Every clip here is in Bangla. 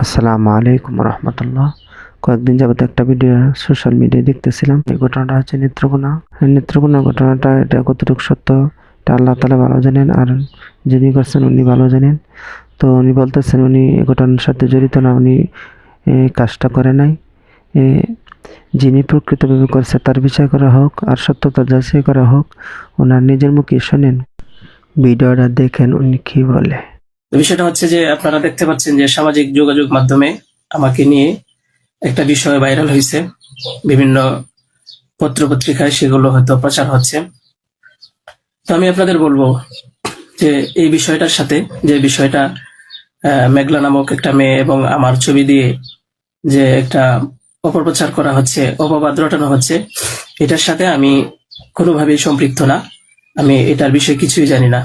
আসসালামু আলাইকুম রহমতুল্লাহ। কয়েকদিন যাবত একটা ভিডিও সোশ্যাল মিডিয়ায় দেখতেছিলাম। এই ঘটনাটা হচ্ছে নেত্রকোনা। নেত্রকোনা ঘটনাটা এটা কতটুকু সত্য এটা আল্লাহ তাআলা ভালো জানেন, আর যিনি করছেন উনি ভালো জানেন। তো উনি বলতেছেন উনি এই ঘটনার সাথে জড়িত না, উনি কাজটা করে নাই। এ, যিনি প্রকৃতভাবে করছে তার বিচার করা হোক, আর সত্যতা যাচাই করা হোক। ওনার নিজের মুখে শোনেন, ভিডিওটা দেখেন উনি কি বলে। বিষয়টা হচ্ছে যে আপনারা দেখতে পাচ্ছেন যে সামাজিক যোগাযোগ মাধ্যমে আমাকে নিয়ে একটা বিষয় ভাইরাল হয়েছে, বিভিন্ন পত্র পত্রিকায় সেগুলো হয়তো প্রচার হচ্ছে। তো আমি আপনাদের বলবো যে এই বিষয়টার সাথে, যে বিষয়টা মেঘলা নামক একটা মেয়ে এবং আমার ছবি দিয়ে যে একটা অপপ্রচার করা হচ্ছে, অপবাদ রটানো হচ্ছে, এটার সাথে আমি কোনোভাবেই সম্পৃক্ত না। আমি এটার বিষয়ে কিছুই জানি না।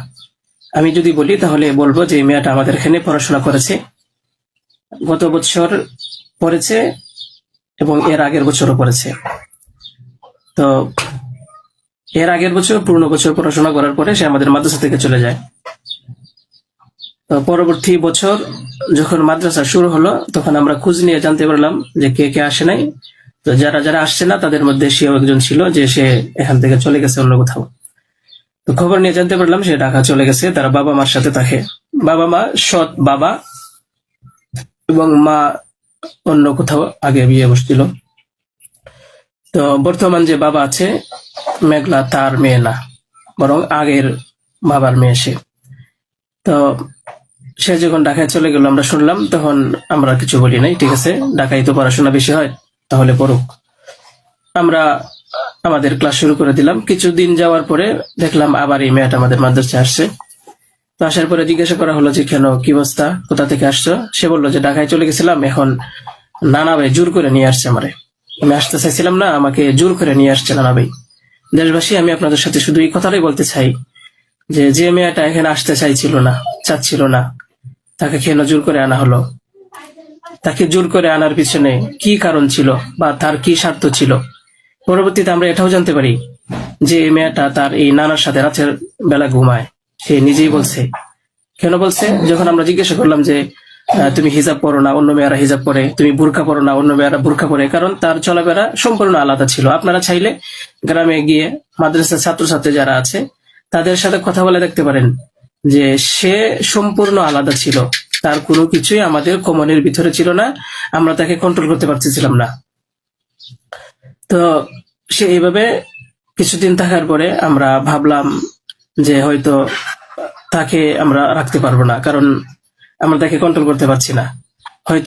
আমি যদি বলি তাহলে বলবো যে মেয়েটা আমাদের এখানে পড়াশোনা করেছে, গত বছর পড়েছে এবং এর আগের বছরও পড়েছে। তো এর আগের বছর পূর্ণ বছর পড়াশোনা করার পরে সে আমাদের মাদ্রাসা থেকে চলে যায়। তো পরবর্তী বছর যখন মাদ্রাসা শুরু হলো তখন আমরা খোঁজ নিয়ে জানতে পারলাম যে কে কে আসে নাই। তো যারা যারা আসছে না তাদের মধ্যে সেও একজন ছিল, যে সে এখান থেকে চলে গেছে অন্য কোথাও। তো খবর নিয়ে জানতে পারলাম সে ঢাকা চলে গেছে, তার বাবা মার সাথে থাকে। বাবা মা সৎ বাবা, এবং মা অন্য কোথাও আগে বিয়ে বসছিল। তো বর্তমান যে বাবা আছে মেঘলা, তার মেয়ে না, বরং আগের বাবার মেয়ে সে। তো সে যখন ঢাকায় চলে গেল আমরা শুনলাম, তখন আমরা কিছু বলি নাই, ঠিক আছে, ঢাকায় তো পড়াশোনা বেশি হয়, তাহলে পড়ুক। আমরা আমাদের ক্লাস শুরু করে দিলাম। কিছুদিন যাওয়ার পরে দেখলাম আবার এই মেয়েটা আমাদের মাদ্রাসায় আসছে। তো আসার পরে জিজ্ঞাসা করা হলো যে কেন, কি অবস্থা, কোথা থেকে আসছো? সে বললো যে ঢাকায় চলে গেছিলাম, এখন নানা ভাই জোর করে নিয়ে আসছে আমারে। আমি আসতে চাইছিলাম না, আমাকে জোর করে নিয়ে আসছে নানা ভাই। দেশবাসী, আমি আপনাদের সাথে শুধু এই কথাটাই বলতে চাই যে যে মেয়েটা এখানে আসতে চাচ্ছিল না, তাকে কেন জোর করে আনা হলো? তাকে জোর করে আনার পিছনে কি কারণ ছিল বা তার কি স্বার্থ ছিল? পরবর্তীতে আমরা এটাও জানতে পারি যে এই মেয়েটা তার এই নানার সাথে রাতের বেলা ঘুমায়। সে নিজেই বলছে। কেন বলছে? যখন আমরা জিজ্ঞাসা করলাম যে তুমি হিজাব পরো না, অন্য মেয়েরা হিজাব পরে, তুমি বুরকা পরো না, অন্য মেয়েরা বুরকা পরে, কারণ তার চলাফেরা সম্পূর্ণ আলাদা ছিল। আপনারা চাইলে গ্রামে গিয়ে মাদ্রাসার ছাত্রছাত্রী যারা আছে তাদের সাথে কথা বলে দেখতে পারেন যে সে সম্পূর্ণ আলাদা ছিল। তার কোনো কিছুই আমাদের কমনের ভিতরে ছিল না, আমরা তাকে কন্ট্রোল করতে পারতেছিলাম না। তো সে এইভাবে কিছুদিন থাকার পরে আমরা ভাবলাম যে হয়তো তাকে আমরা রাখতে পারবো না, কারণ আমরা তাকে কন্ট্রোল করতে পারছি না।